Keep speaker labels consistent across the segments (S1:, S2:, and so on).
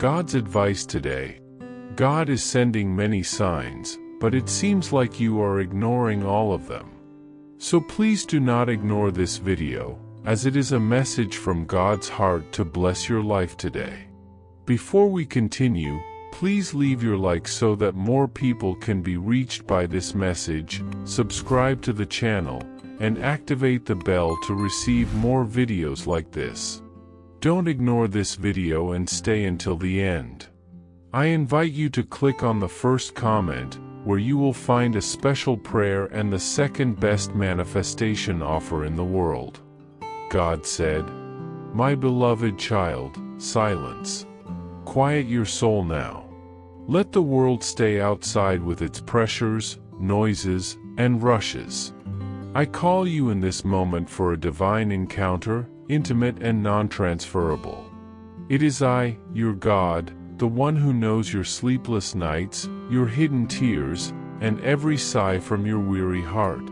S1: God's advice today. God is sending many signs, but it seems like you are ignoring all of them. So please do not ignore this video, as it is a message from God's heart to bless your life today. Before we continue, please leave your like so that more people can be reached by this message, subscribe to the channel, and activate the bell to receive more videos like this. Don't ignore this video and stay until the end. I invite you to click on the first comment, where you will find a special prayer and the second best manifestation offer in the world. God said, "My beloved child, silence. Quiet your soul now. Let the world stay outside with its pressures, noises, and rushes. I call you in this moment for a divine encounter, intimate and non-transferable. It is I, your God, the one who knows your sleepless nights, your hidden tears, and every sigh from your weary heart.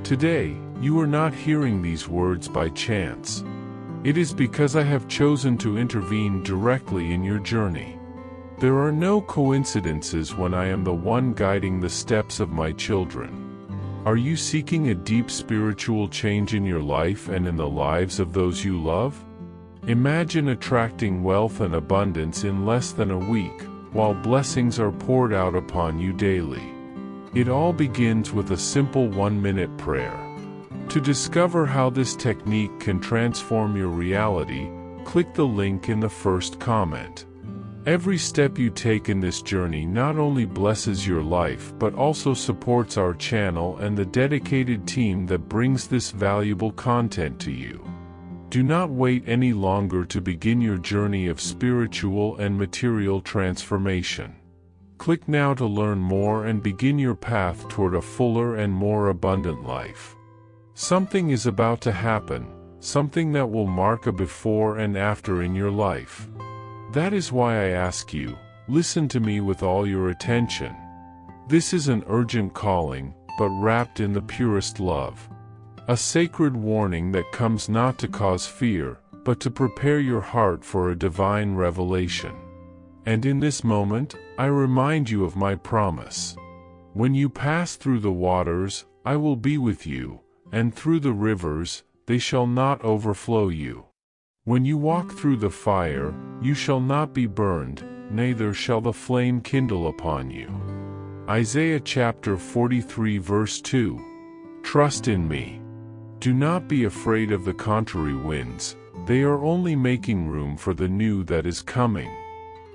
S1: Today, you are not hearing these words by chance. It is because I have chosen to intervene directly in your journey. There are no coincidences when I am the one guiding the steps of my children. Are you seeking a deep spiritual change in your life and in the lives of those you love? Imagine attracting wealth and abundance in less than a week, while blessings are poured out upon you daily. It all begins with a simple 1-minute prayer. To discover how this technique can transform your reality, click the link in the first comment. Every step you take in this journey not only blesses your life but also supports our channel and the dedicated team that brings this valuable content to you. Do not wait any longer to begin your journey of spiritual and material transformation. Click now to learn more and begin your path toward a fuller and more abundant life. Something is about to happen, something that will mark a before and after in your life. That is why I ask you, listen to me with all your attention. This is an urgent calling, but wrapped in the purest love. A sacred warning that comes not to cause fear, but to prepare your heart for a divine revelation. And in this moment, I remind you of my promise. When you pass through the waters, I will be with you, and through the rivers, they shall not overflow you. When you walk through the fire, you shall not be burned, neither shall the flame kindle upon you. Isaiah chapter 43 verse 2. Trust in me. Do not be afraid of the contrary winds, they are only making room for the new that is coming.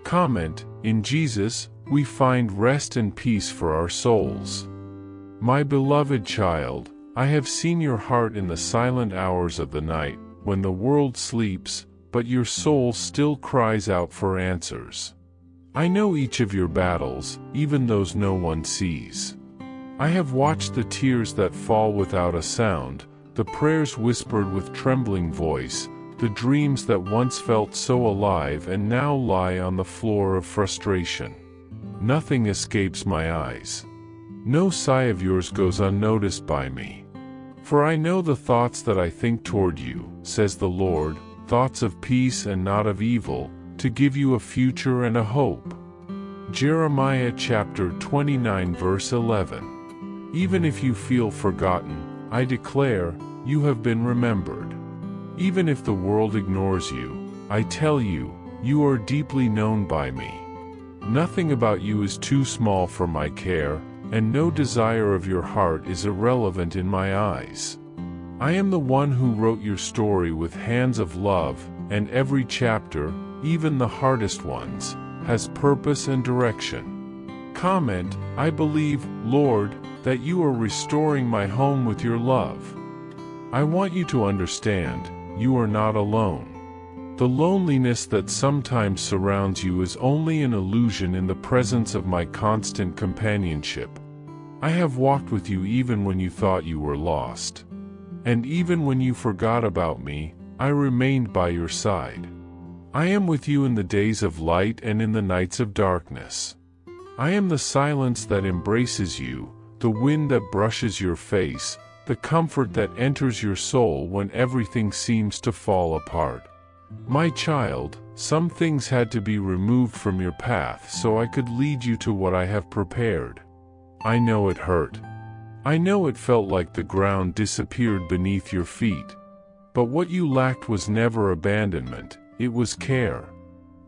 S1: Comment, in Jesus, we find rest and peace for our souls. My beloved child, I have seen your heart in the silent hours of the night, when the world sleeps, but your soul still cries out for answers. I know each of your battles, even those no one sees. I have watched the tears that fall without a sound, the prayers whispered with trembling voice, the dreams that once felt so alive and now lie on the floor of frustration. Nothing escapes my eyes. No sigh of yours goes unnoticed by me. For I know the thoughts that I think toward you, says the Lord, thoughts of peace and not of evil, to give you a future and a hope. Jeremiah chapter 29 verse 11. Even if you feel forgotten, I declare, you have been remembered. Even if the world ignores you, I tell you, you are deeply known by me. Nothing about you is too small for my care, and no desire of your heart is irrelevant in my eyes. I am the one who wrote your story with hands of love, and every chapter, even the hardest ones, has purpose and direction. Comment, I believe, Lord, that you are restoring my home with your love. I want you to understand, you are not alone. The loneliness that sometimes surrounds you is only an illusion in the presence of my constant companionship. I have walked with you even when you thought you were lost. And even when you forgot about me, I remained by your side. I am with you in the days of light and in the nights of darkness. I am the silence that embraces you, the wind that brushes your face, the comfort that enters your soul when everything seems to fall apart. My child, Some things had to be removed from your path so I could lead you to what I have prepared. I know it hurt. I know it felt like the ground disappeared beneath your feet. But what you lacked was never abandonment, it was care.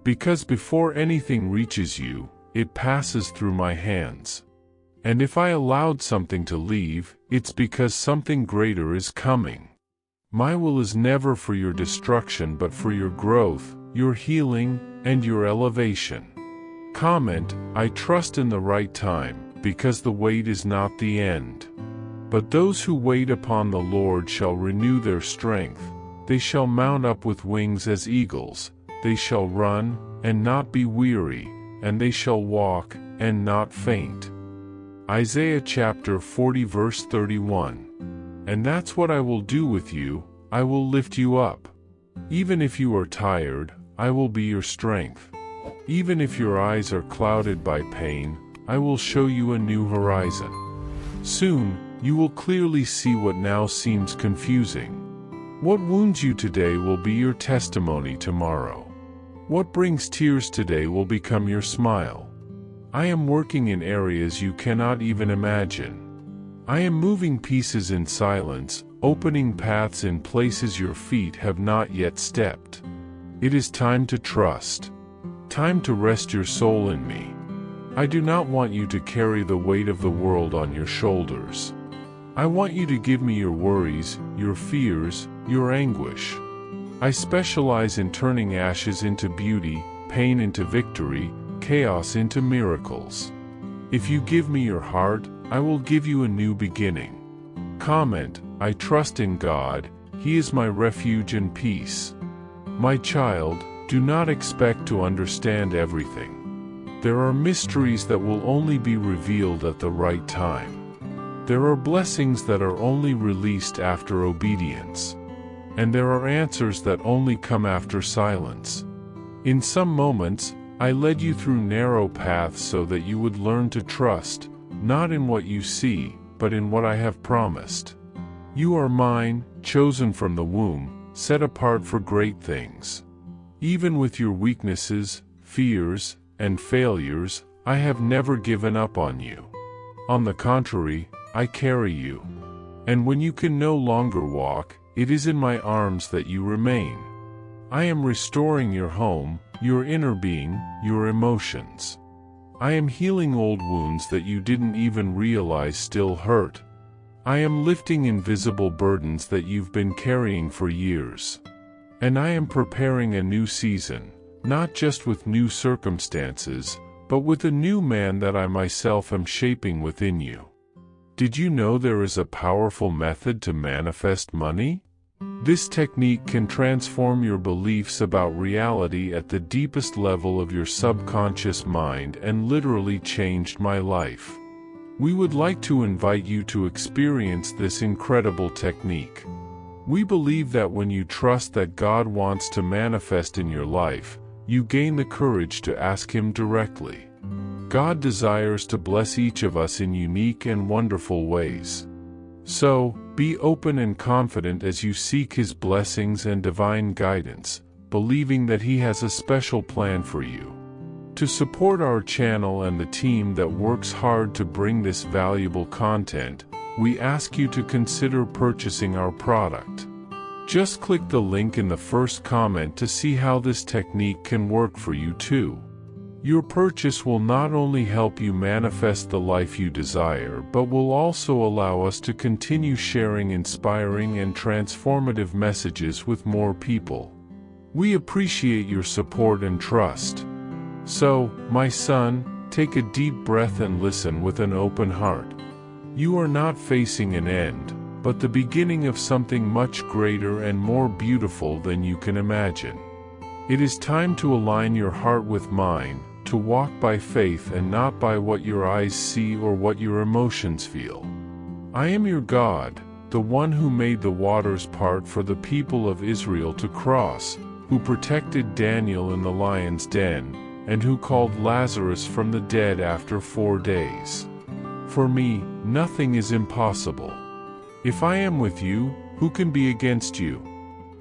S1: Because before anything reaches you, it passes through my hands. And if I allowed something to leave, it's because something greater is coming. My will is never for your destruction but for your growth, your healing, and your elevation. Comment, I trust in the right time, because the wait is not the end. But those who wait upon the Lord shall renew their strength. They shall mount up with wings as eagles. They shall run, and not be weary, and they shall walk, and not faint. Isaiah chapter 40 verse 31. And that's what I will do with you, I will lift you up. Even if you are tired, I will be your strength. Even if your eyes are clouded by pain, I will show you a new horizon. Soon, you will clearly see what now seems confusing. What wounds you today will be your testimony tomorrow. What brings tears today will become your smile. I am working in areas you cannot even imagine. I am moving pieces in silence, opening paths in places your feet have not yet stepped. It is time to trust. Time to rest your soul in me. I do not want you to carry the weight of the world on your shoulders. I want you to give me your worries, your fears, your anguish. I specialize in turning ashes into beauty, pain into victory, chaos into miracles. If you give me your heart, I will give you a new beginning. Comment, I trust in God, He is my refuge and peace. My child, do not expect to understand everything. There are mysteries that will only be revealed at the right time. There are blessings that are only released after obedience. And there are answers that only come after silence. In some moments, I led you through narrow paths so that you would learn to trust, not in what you see, but in what I have promised. You are mine, chosen from the womb, set apart for great things. Even with your weaknesses, fears, and failures, I have never given up on you. On the contrary, I carry you. And when you can no longer walk, it is in my arms that you remain. I am restoring your home, your inner being, your emotions. I am healing old wounds that you didn't even realize still hurt. I am lifting invisible burdens that you've been carrying for years. And I am preparing a new season, not just with new circumstances, but with a new man that I myself am shaping within you. Did you know there is a powerful method to manifest money? This technique can transform your beliefs about reality at the deepest level of your subconscious mind and literally changed my life. We would like to invite you to experience this incredible technique. We believe that when you trust that God wants to manifest in your life, you gain the courage to ask Him directly. God desires to bless each of us in unique and wonderful ways. So, be open and confident as you seek His blessings and divine guidance, believing that He has a special plan for you. To support our channel and the team that works hard to bring this valuable content, we ask you to consider purchasing our product. Just click the link in the first comment to see how this technique can work for you too. Your purchase will not only help you manifest the life you desire, but will also allow us to continue sharing inspiring and transformative messages with more people. We appreciate your support and trust. So, my son, take a deep breath and listen with an open heart. You are not facing an end, but the beginning of something much greater and more beautiful than you can imagine. It is time to align your heart with mine, to walk by faith and not by what your eyes see or what your emotions feel. I am your God, the one who made the waters part for the people of Israel to cross, who protected Daniel in the lion's den, and who called Lazarus from the dead after 4 days. For me, nothing is impossible. If I am with you, who can be against you?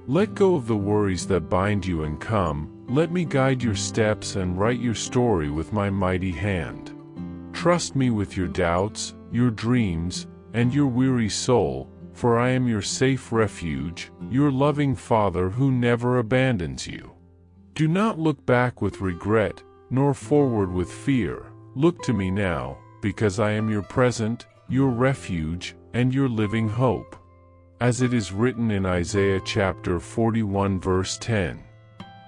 S1: Let go of the worries that bind you and come, let me guide your steps and write your story with my mighty hand. Trust me with your doubts, your dreams, and your weary soul, for I am your safe refuge, your loving Father who never abandons you. Do not look back with regret, nor forward with fear. Look to me now, because I am your present, your refuge, and your living hope. As it is written in Isaiah chapter 41 verse 10.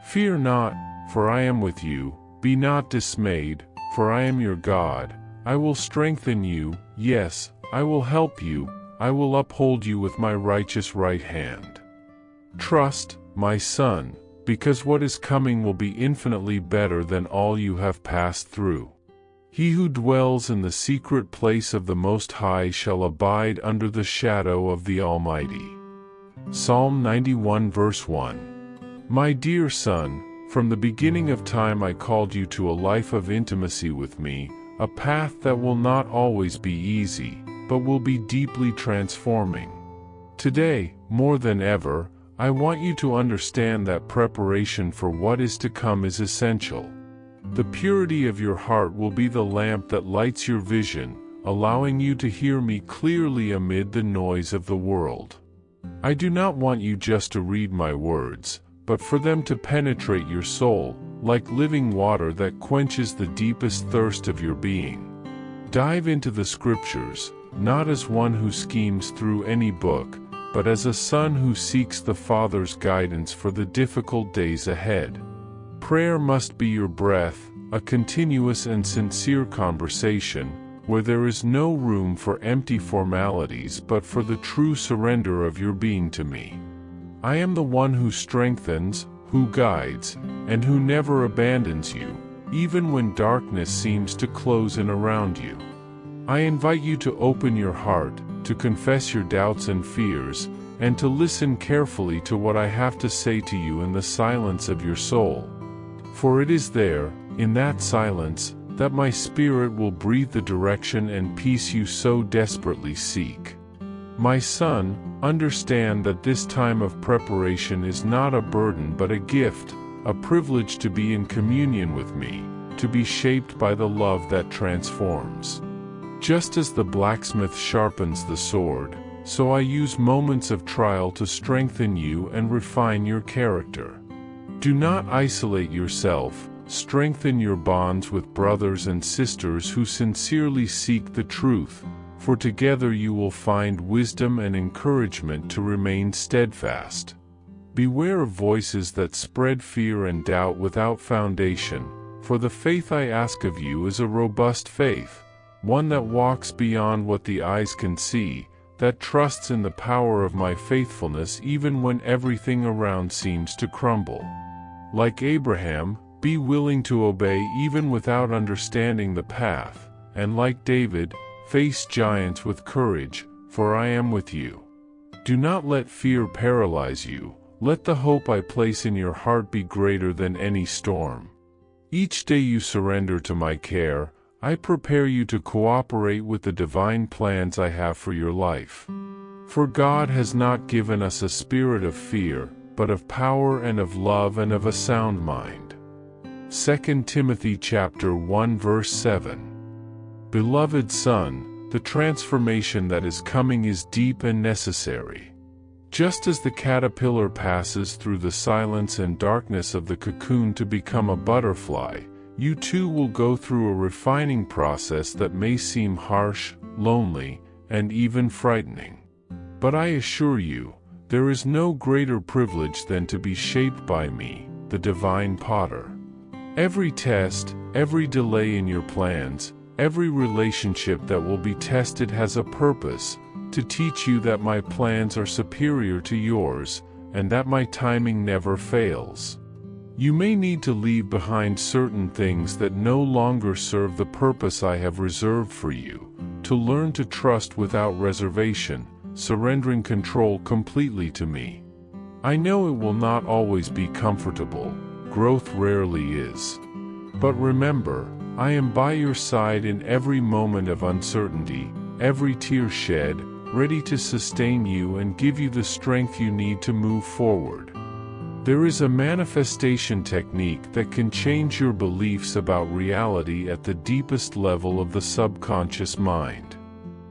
S1: Fear not, for I am with you, be not dismayed, for I am your God. I will strengthen you, yes, I will help you, I will uphold you with my righteous right hand. Trust, my son, because what is coming will be infinitely better than all you have passed through. He who dwells in the secret place of the Most High shall abide under the shadow of the Almighty. Psalm 91 verse 1. My dear son, from the beginning of time I called you to a life of intimacy with me, a path that will not always be easy, but will be deeply transforming. Today, more than ever, I want you to understand that preparation for what is to come is essential. The purity of your heart will be the lamp that lights your vision, allowing you to hear me clearly amid the noise of the world. I do not want you just to read my words, but for them to penetrate your soul, like living water that quenches the deepest thirst of your being. Dive into the scriptures, not as one who schemes through any book, but as a son who seeks the Father's guidance for the difficult days ahead. Prayer must be your breath, a continuous and sincere conversation, where there is no room for empty formalities but for the true surrender of your being to me. I am the one who strengthens, who guides, and who never abandons you, even when darkness seems to close in around you. I invite you to open your heart, to confess your doubts and fears, and to listen carefully to what I have to say to you in the silence of your soul. For it is there, in that silence, that my spirit will breathe the direction and peace you so desperately seek. My son, understand that this time of preparation is not a burden but a gift, a privilege to be in communion with me, to be shaped by the love that transforms. Just as the blacksmith sharpens the sword, so I use moments of trial to strengthen you and refine your character. Do not isolate yourself, strengthen your bonds with brothers and sisters who sincerely seek the truth, for together you will find wisdom and encouragement to remain steadfast. Beware of voices that spread fear and doubt without foundation, for the faith I ask of you is a robust faith, one that walks beyond what the eyes can see, that trusts in the power of my faithfulness even when everything around seems to crumble. Like Abraham, be willing to obey even without understanding the path, and like David, face giants with courage, for I am with you. Do not let fear paralyze you, let the hope I place in your heart be greater than any storm. Each day you surrender to my care, I prepare you to cooperate with the divine plans I have for your life. For God has not given us a spirit of fear, but of power and of love and of a sound mind. 2 Timothy chapter 1 verse 7. Beloved son, the transformation that is coming is deep and necessary. Just as the caterpillar passes through the silence and darkness of the cocoon to become a butterfly, you too will go through a refining process that may seem harsh, lonely, and even frightening. But I assure you, there is no greater privilege than to be shaped by me, the divine potter. Every test, every delay in your plans, every relationship that will be tested has a purpose, to teach you that my plans are superior to yours, and that my timing never fails. You may need to leave behind certain things that no longer serve the purpose I have reserved for you, to learn to trust without reservation, surrendering control completely to me. I know it will not always be comfortable, growth rarely is. But remember, I am by your side in every moment of uncertainty, every tear shed, ready to sustain you and give you the strength you need to move forward. There is a manifestation technique that can change your beliefs about reality at the deepest level of the subconscious mind.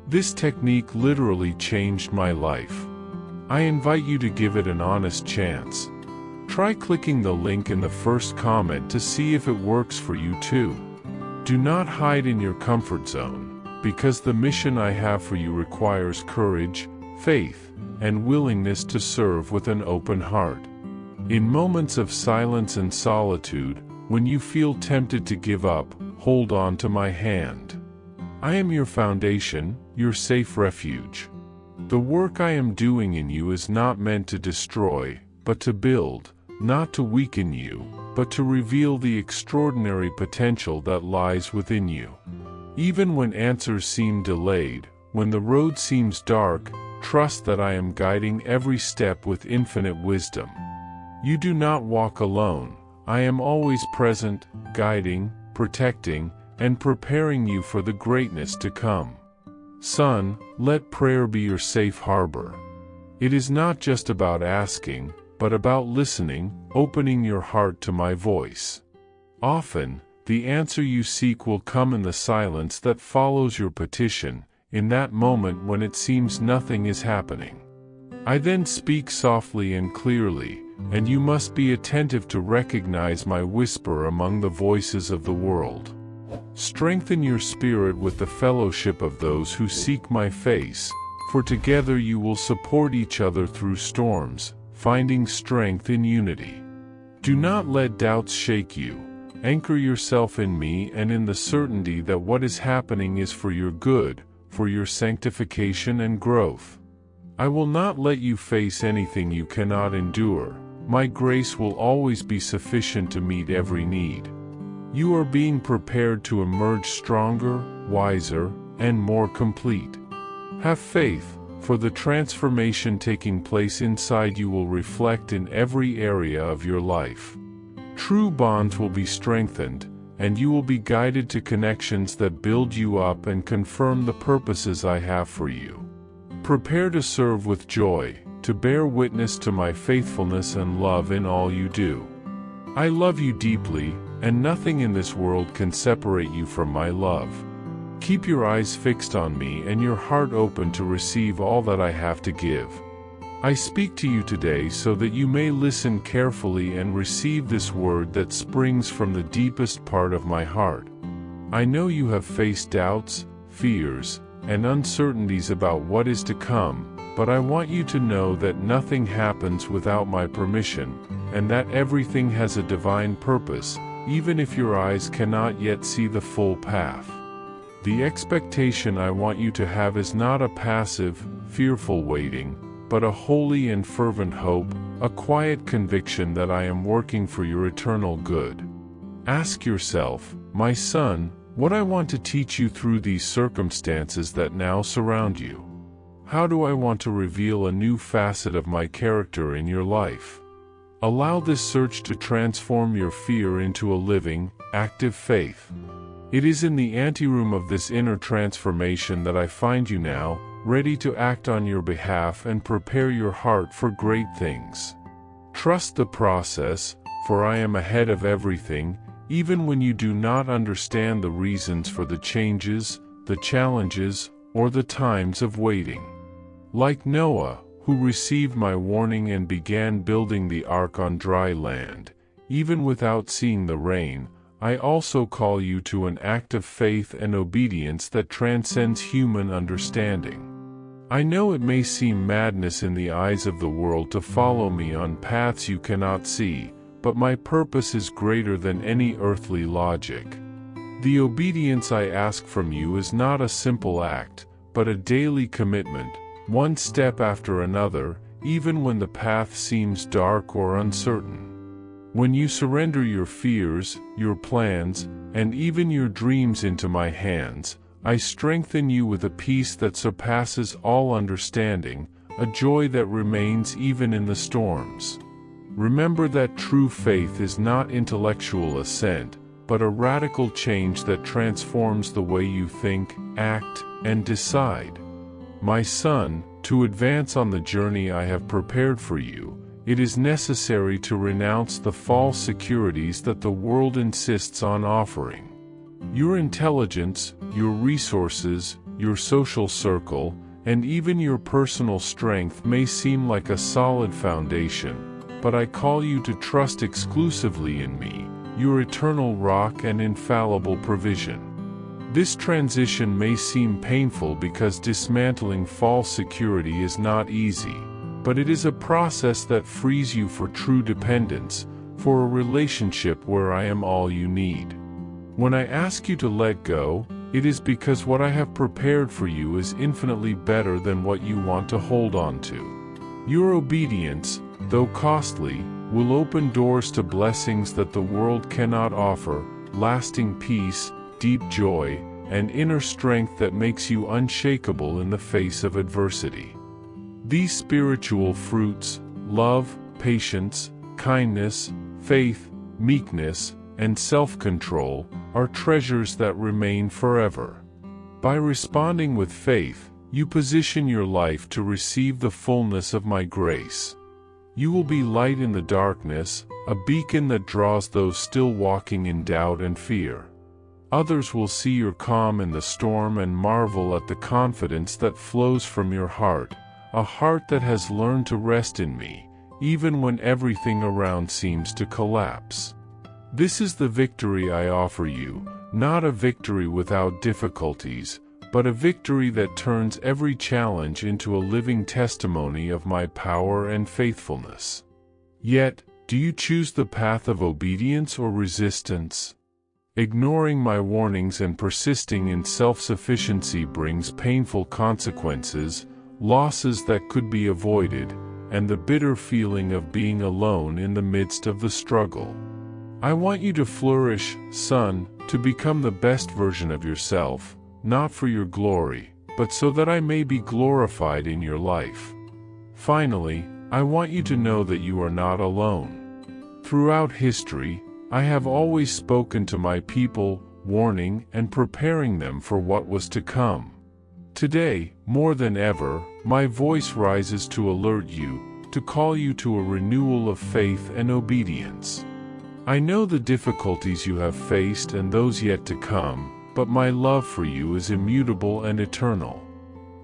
S1: This technique literally changed my life. I invite you to give it an honest chance. Try clicking the link in the first comment to see if it works for you too. Do not hide in your comfort zone, because the mission I have for you requires courage, faith, and willingness to serve with an open heart. In moments of silence and solitude, when you feel tempted to give up, hold on to my hand. I am your foundation, your safe refuge. The work I am doing in you is not meant to destroy, but to build, not to weaken you, but to reveal the extraordinary potential that lies within you. Even when answers seem delayed, when the road seems dark, trust that I am guiding every step with infinite wisdom. You do not walk alone. I am always present, guiding, protecting, and preparing you for the greatness to come. Son, let prayer be your safe harbor. It is not just about asking, but about listening, opening your heart to my voice. Often, the answer you seek will come in the silence that follows your petition, in that moment when it seems nothing is happening. I then speak softly and clearly, and you must be attentive to recognize my whisper among the voices of the world. Strengthen your spirit with the fellowship of those who seek my face, for together you will support each other through storms, finding strength in unity. Do not let doubts shake you. Anchor yourself in me and in the certainty that what is happening is for your good, for your sanctification and growth. I will not let you face anything you cannot endure. My grace will always be sufficient to meet every need. You are being prepared to emerge stronger, wiser, and more complete. Have faith, for the transformation taking place inside you will reflect in every area of your life. True bonds will be strengthened, and you will be guided to connections that build you up and confirm the purposes I have for you. Prepare to serve with joy, to bear witness to my faithfulness and love in all you do. I love you deeply, and nothing in this world can separate you from my love. Keep your eyes fixed on me and your heart open to receive all that I have to give. I speak to you today so that you may listen carefully and receive this word that springs from the deepest part of my heart. I know you have faced doubts, fears, and uncertainties about what is to come, but I want you to know that nothing happens without my permission, and that everything has a divine purpose, even if your eyes cannot yet see the full path. The expectation I want you to have is not a passive, fearful waiting, but a holy and fervent hope, a quiet conviction that I am working for your eternal good. Ask yourself, my son, what I want to teach you through these circumstances that now surround you. How do I want to reveal a new facet of my character in your life? Allow this search to transform your fear into a living, active faith. It is in the anteroom of this inner transformation that I find you now, ready to act on your behalf and prepare your heart for great things. Trust the process, for I am ahead of everything, even when you do not understand the reasons for the changes, the challenges, or the times of waiting. Like Noah, who received my warning and began building the ark on dry land, even without seeing the rain, I also call you to an act of faith and obedience that transcends human understanding. I know it may seem madness in the eyes of the world to follow me on paths you cannot see, but my purpose is greater than any earthly logic. The obedience I ask from you is not a simple act, but a daily commitment, one step after another, even when the path seems dark or uncertain. When you surrender your fears, your plans, and even your dreams into my hands, I strengthen you with a peace that surpasses all understanding, a joy that remains even in the storms. Remember that true faith is not intellectual assent, but a radical change that transforms the way you think, act, and decide. My son, to advance on the journey I have prepared for you, it is necessary to renounce the false securities that the world insists on offering. Your intelligence, your resources, your social circle, and even your personal strength may seem like a solid foundation, but I call you to trust exclusively in me, your eternal rock and infallible provision. This transition may seem painful because dismantling false security is not easy, but it is a process that frees you for true dependence, for a relationship where I am all you need. When I ask you to let go, it is because what I have prepared for you is infinitely better than what you want to hold on to. Your obedience, though costly, will open doors to blessings that the world cannot offer, lasting peace, deep joy, and inner strength that makes you unshakable in the face of adversity. These spiritual fruits, love, patience, kindness, faith, meekness, and self-control, are treasures that remain forever. By responding with faith, you position your life to receive the fullness of my grace. You will be light in the darkness, a beacon that draws those still walking in doubt and fear. Others will see your calm in the storm and marvel at the confidence that flows from your heart, a heart that has learned to rest in me, even when everything around seems to collapse. This is the victory I offer you, not a victory without difficulties, but a victory that turns every challenge into a living testimony of my power and faithfulness. Yet, do you choose the path of obedience or resistance? Ignoring my warnings and persisting in self-sufficiency brings painful consequences, losses that could be avoided, and the bitter feeling of being alone in the midst of the struggle. I want you to flourish, son, to become the best version of yourself, not for your glory, but so that I may be glorified in your life. Finally, I want you to know that you are not alone. Throughout history, I have always spoken to my people, warning and preparing them for what was to come. Today, more than ever, my voice rises to alert you, to call you to a renewal of faith and obedience. I know the difficulties you have faced and those yet to come, but my love for you is immutable and eternal.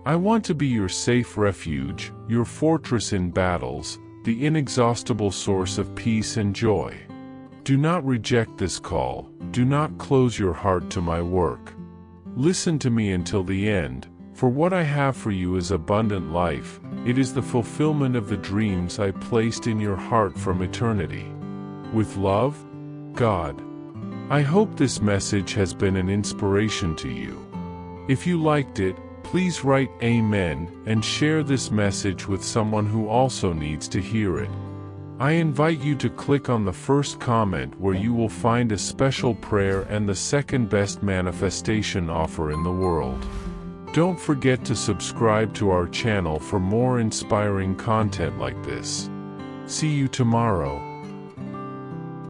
S1: I want to be your safe refuge, your fortress in battles, the inexhaustible source of peace and joy. Do not reject this call, do not close your heart to my work. Listen to me until the end, for what I have for you is abundant life, it is the fulfillment of the dreams I placed in your heart from eternity. With love, God. I hope this message has been an inspiration to you. If you liked it, please write Amen and share this message with someone who also needs to hear it. I invite you to click on the first comment where you will find a special prayer and the second best manifestation offer in the world. Don't forget to subscribe to our channel for more inspiring content like this. See you tomorrow.